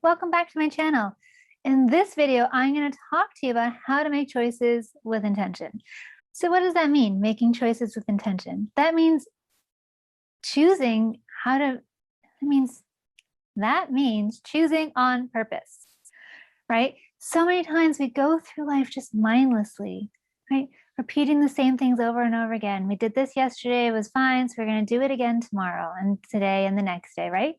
welcome back to my channel. In this video, I'm going to talk to you about how to make choices with intention. So what does that mean, making choices with intention? That means choosing that means choosing on purpose, right? So many times we go through life just mindlessly, right? Repeating the same things over and over again. We did this yesterday, it was fine, so we're going to do it again tomorrow and today and the next day, right?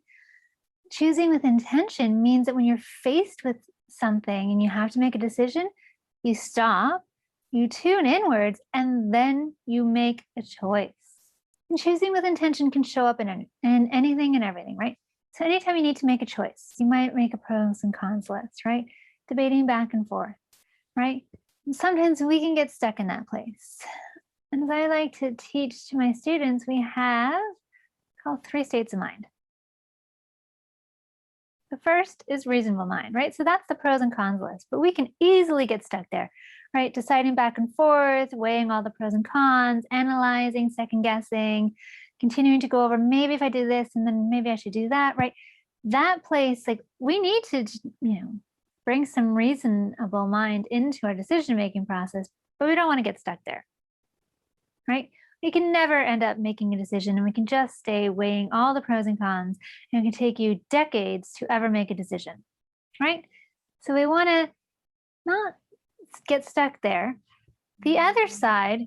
Choosing with intention means that when you're faced with something and you have to make a decision, you stop, you tune inwards, and then you make a choice. And choosing with intention can show up in anything and everything, right? So anytime you need to make a choice, you might make a pros and cons list, right? Debating back and forth, right? And sometimes we can get stuck in that place. And as I like to teach to my students, we have called 3 states of mind. The first is reasonable mind, right? So that's the pros and cons list, but we can easily get stuck there, right? Deciding back and forth, weighing all the pros and cons, analyzing, second guessing, continuing to go over, maybe if I do this and then maybe I should do that, right? That place, like we need to, bring some reasonable mind into our decision-making process, but we don't want to get stuck there, right? We can never end up making a decision, and we can just stay weighing all the pros and cons, and it can take you decades to ever make a decision, right? So we want to not get stuck there. The other side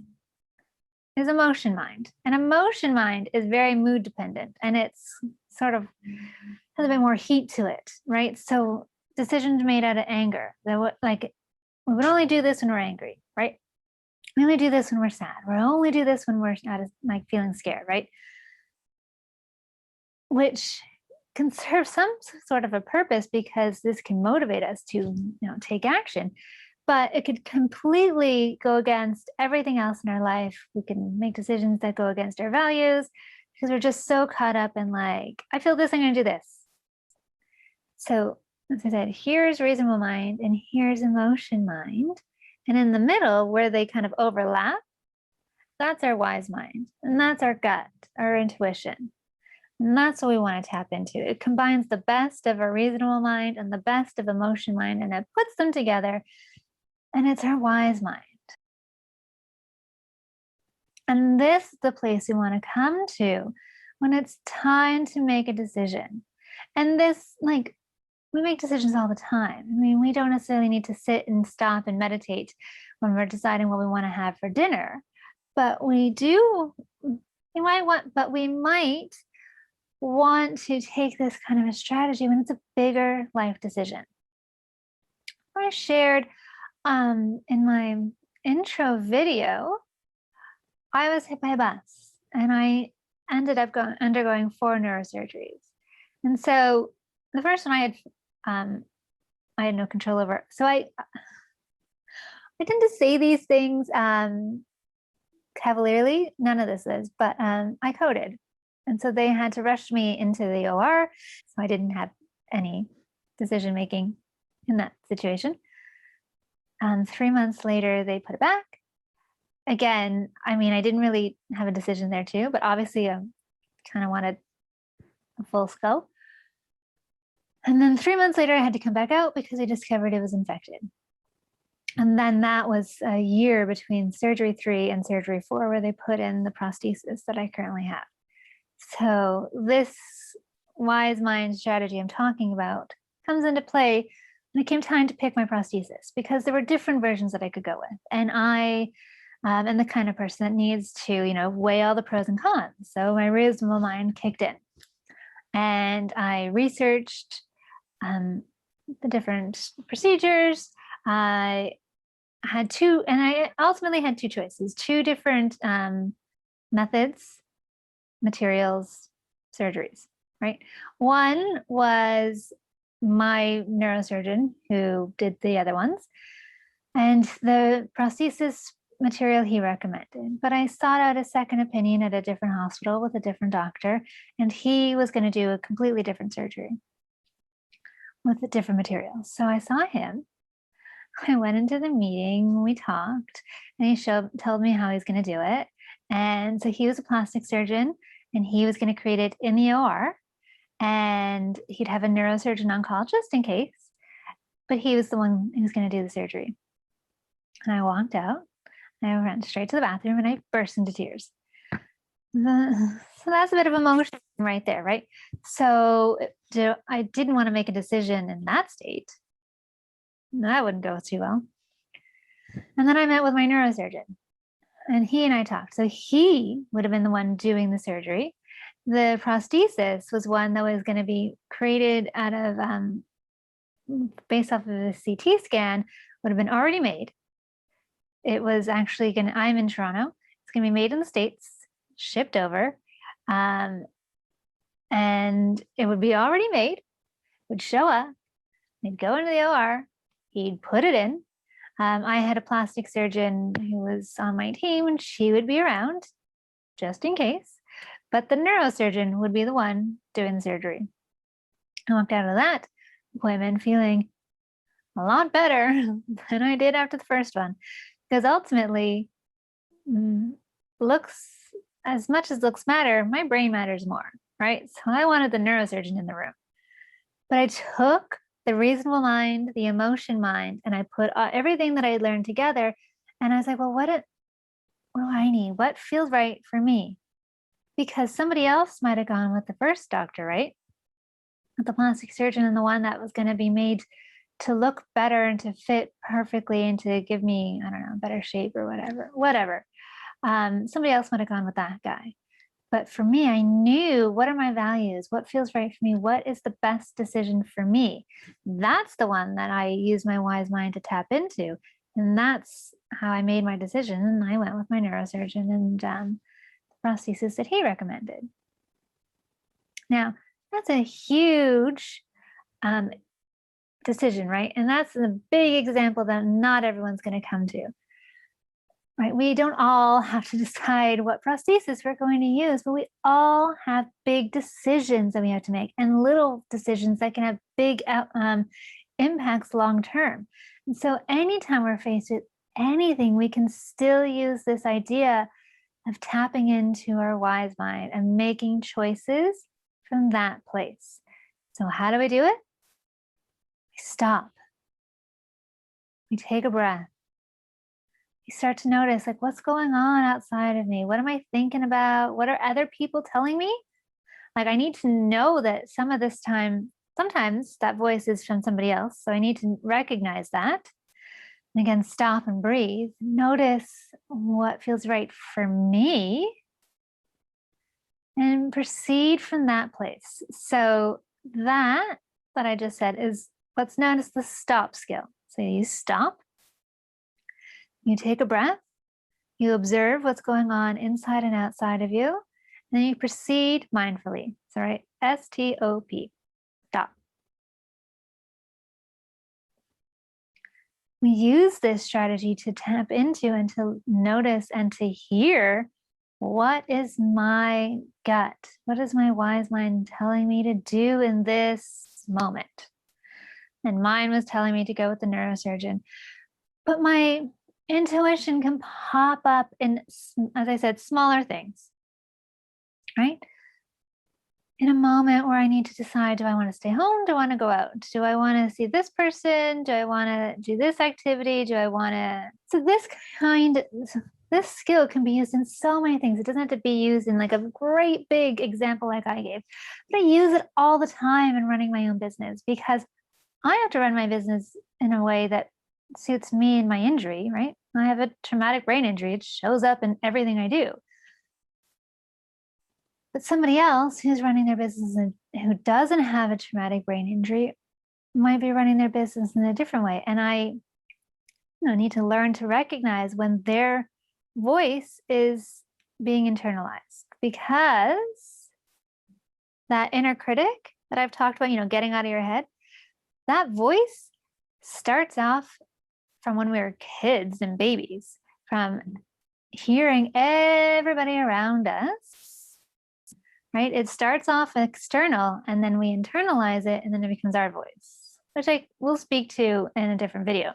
is emotion mind, and emotion mind is very mood dependent, and it's sort of has a bit more heat to it, right? So decisions made out of anger, like we would only do this when we're angry, right? We only do this when we're sad. We only do this when we're like feeling scared, right? Which can serve some sort of a purpose because this can motivate us to, take action. But it could completely go against everything else in our life. We can make decisions that go against our values because we're just so caught up in like, I feel this, I'm going to do this. So as I said, here's reasonable mind and here's emotion mind. And in the middle, where they kind of overlap, that's our wise mind. And that's our gut, our intuition. And that's what we want to tap into. It combines the best of a reasonable mind and the best of emotion mind, and it puts them together. And it's our wise mind. And this is the place we want to come to when it's time to make a decision. And this, we make decisions all the time. I mean, we don't necessarily need to sit and stop and meditate when we're deciding what we want to have for dinner, but we might want to take this kind of a strategy when it's a bigger life decision. I shared in my intro video, I was hit by a bus and I ended up undergoing 4 neurosurgeries. And so the first one I had no control over. So I tend to say these things cavalierly. None of this is, but I coded. And so they had to rush me into the OR. So I didn't have any decision-making in that situation. 3 months later, they put it back. Again, I mean, I didn't really have a decision there too, but obviously I kind of wanted a full skull. And then 3 months later, I had to come back out because I discovered it was infected. And then that was a year between surgery 3 and surgery 4, where they put in the prosthesis that I currently have. So this wise mind strategy I'm talking about comes into play when it came time to pick my prosthesis, because there were different versions that I could go with. And I am the kind of person that needs to, weigh all the pros and cons. So my reasonable mind kicked in. And I researched the different procedures. I ultimately had 2 choices, 2 different methods, materials, surgeries, right? One was my neurosurgeon who did the other ones, and the prosthesis material he recommended. But I sought out a second opinion at a different hospital with a different doctor, and he was going to do a completely different surgery with a different materials. So I saw him. I went into the meeting, we talked, and he told me how he's going to do it. And so he was a plastic surgeon, and he was going to create it in the OR. and he'd have a neurosurgeon on call just in case, but he was the one who was going to do the surgery. And I walked out, I went straight to the bathroom, and I burst into tears. So that's a bit of emotion right there, right? So I didn't want to make a decision in that state. That wouldn't go too well. And then I met with my neurosurgeon, and he and I talked. So he would have been the one doing the surgery. The prosthesis was one that was going to be created out of, based off of the CT scan, would have been already made. It was actually I'm in Toronto. It's going to be made in the States, shipped over. And it would be already made, would show up, they'd go into the OR, he'd put it in. I had a plastic surgeon who was on my team, and she would be around just in case, but the neurosurgeon would be the one doing the surgery. I walked out of that appointment feeling a lot better than I did after the first one, because ultimately, looks, as much as looks matter, my brain matters more, right? So I wanted the neurosurgeon in the room, but I took the reasonable mind, the emotion mind, and I put everything that I learned together. And I was like, well, what do I need? What feels right for me? Because somebody else might have gone with the first doctor, right? With the plastic surgeon, and the one that was going to be made to look better and to fit perfectly and to give me, I don't know, better shape or whatever. Somebody else might have gone with that guy. But for me, I knew, what are my values? What feels right for me? What is the best decision for me? That's the one that I use my wise mind to tap into. And that's how I made my decision. And I went with my neurosurgeon and the prosthesis that he recommended. Now, that's a huge decision, right? And that's a big example that not everyone's going to come to. Right? We don't all have to decide what prosthesis we're going to use, but we all have big decisions that we have to make, and little decisions that can have big impacts long term. And so anytime we're faced with anything, we can still use this idea of tapping into our wise mind and making choices from that place. So how do we do it? We stop. We take a breath. You start to notice, like, what's going on outside of me? What am I thinking about? What are other people telling me? Like, I need to know that some of this time, sometimes that voice is from somebody else. So I need to recognize that. And again, stop and breathe. Notice what feels right for me and proceed from that place. So that I just said is what's known as the stop skill. So you stop. You take a breath, you observe what's going on inside and outside of you, and then you proceed mindfully. So, right, S-T-O-P, stop. We use this strategy to tap into and to notice and to hear, what is my gut? What is my wise mind telling me to do in this moment? And mine was telling me to go with the neurosurgeon. But my intuition can pop up in, as I said, smaller things, right? In a moment where I need to decide, do I want to stay home? Do I want to go out? Do I want to see this person? Do I want to do this activity? Do I want to? So this skill can be used in so many things. It doesn't have to be used in like a great big example like I gave, but I use it all the time in running my own business, because I have to run my business in a way that suits me and my injury, right? I have a traumatic brain injury. It shows up in everything I do. But somebody else who's running their business and who doesn't have a traumatic brain injury might be running their business in a different way. And I need to learn to recognize when their voice is being internalized, because that inner critic that I've talked about, getting out of your head, that voice starts off from when we were kids and babies, from hearing everybody around us, right? It starts off external, and then we internalize it, and then it becomes our voice, which I will speak to in a different video.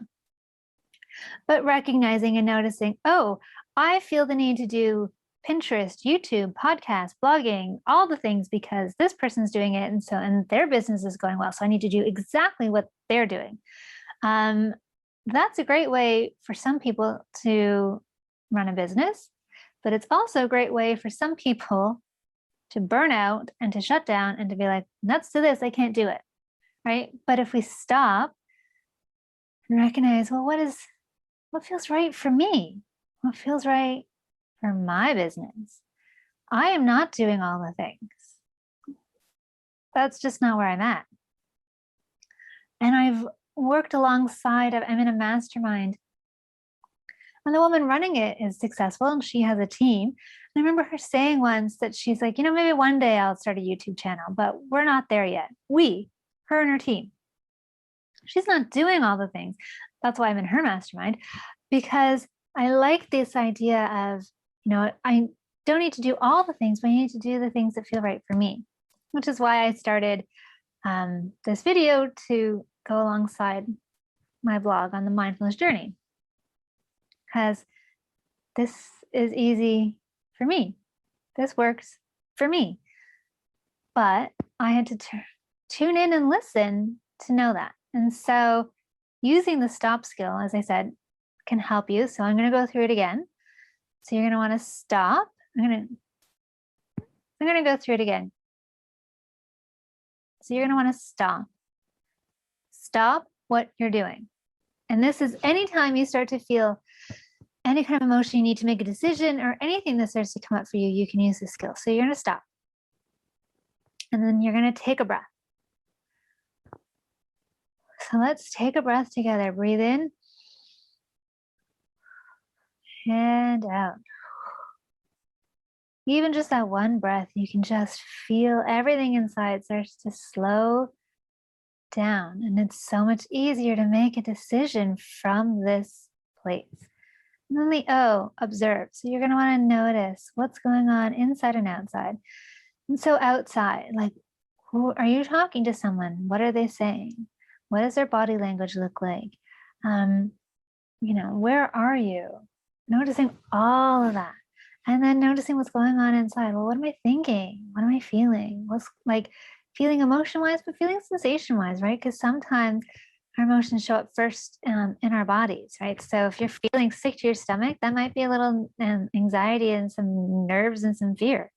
But recognizing and noticing, oh, I feel the need to do Pinterest, YouTube, podcast, blogging, all the things because this person's doing it. And their business is going well. So I need to do exactly what they're doing. That's a great way for some people to run a business, but it's also a great way for some people to burn out and to shut down and to be like, nuts to this, I can't do it. Right. But if we stop and recognize, well, what feels right for me? What feels right for my business? I am not doing all the things. That's just not where I'm at. And I've worked alongside I'm in a mastermind. And the woman running it is successful and she has a team. And I remember her saying once that she's like, maybe one day I'll start a YouTube channel, but we're not there yet. Her and her team. She's not doing all the things. That's why I'm in her mastermind, because I like this idea of, I don't need to do all the things, but I need to do the things that feel right for me, which is why I started this video to go alongside my blog on the mindfulness journey, because this is easy for me. This works for me. But I had to tune in and listen to know that. And so using the stop skill, as I said, can help you. So I'm going to go through it again. So you're going to want to stop. I'm going to go through it again. So you're going to want to stop. Stop what you're doing. And this is anytime you start to feel any kind of emotion, you need to make a decision or anything that starts to come up for you, you can use this skill. So you're going to stop. And then you're going to take a breath. So let's take a breath together. Breathe in and out. Even just that one breath, you can just feel everything inside starts to slow down. And it's so much easier to make a decision from this place. And then the O, observe. So you're going to want to notice what's going on inside and outside. And so outside, like, who are you talking to someone? What are they saying? What does their body language look like? Where are you? Noticing all of that. And then noticing what's going on inside. Well, what am I thinking? What am I feeling? What's like feeling emotion-wise, but feeling sensation-wise, right? Because sometimes our emotions show up first in our bodies, right? So if you're feeling sick to your stomach, that might be a little anxiety and some nerves and some fear,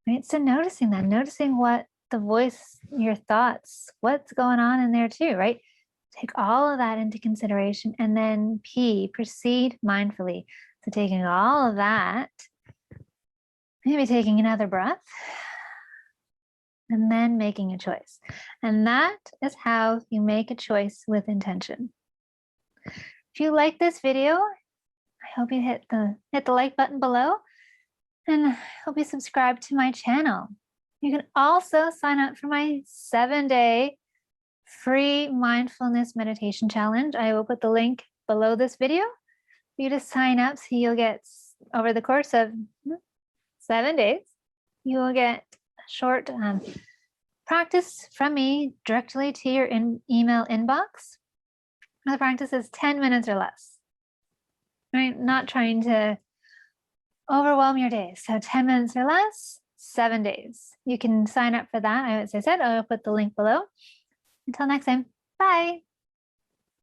right? So noticing that, noticing what the voice, your thoughts, what's going on in there too, right? Take all of that into consideration. And then P, proceed mindfully. So taking all of that, maybe taking another breath, and then making a choice. And that is how you make a choice with intention. If you like this video, I hope you hit the like button below, and I hope you subscribe to my channel. You can also sign up for my 7-day free mindfulness meditation challenge. I will put the link below this video for you to sign up, so you'll get, over the course of 7 days, you will get a short practice from me directly to your email inbox. The practice is 10 minutes or less, right? Not trying to overwhelm your day. So 10 minutes or less, 7 days. You can sign up for that. As I said, I'll put the link below. Until next time, bye.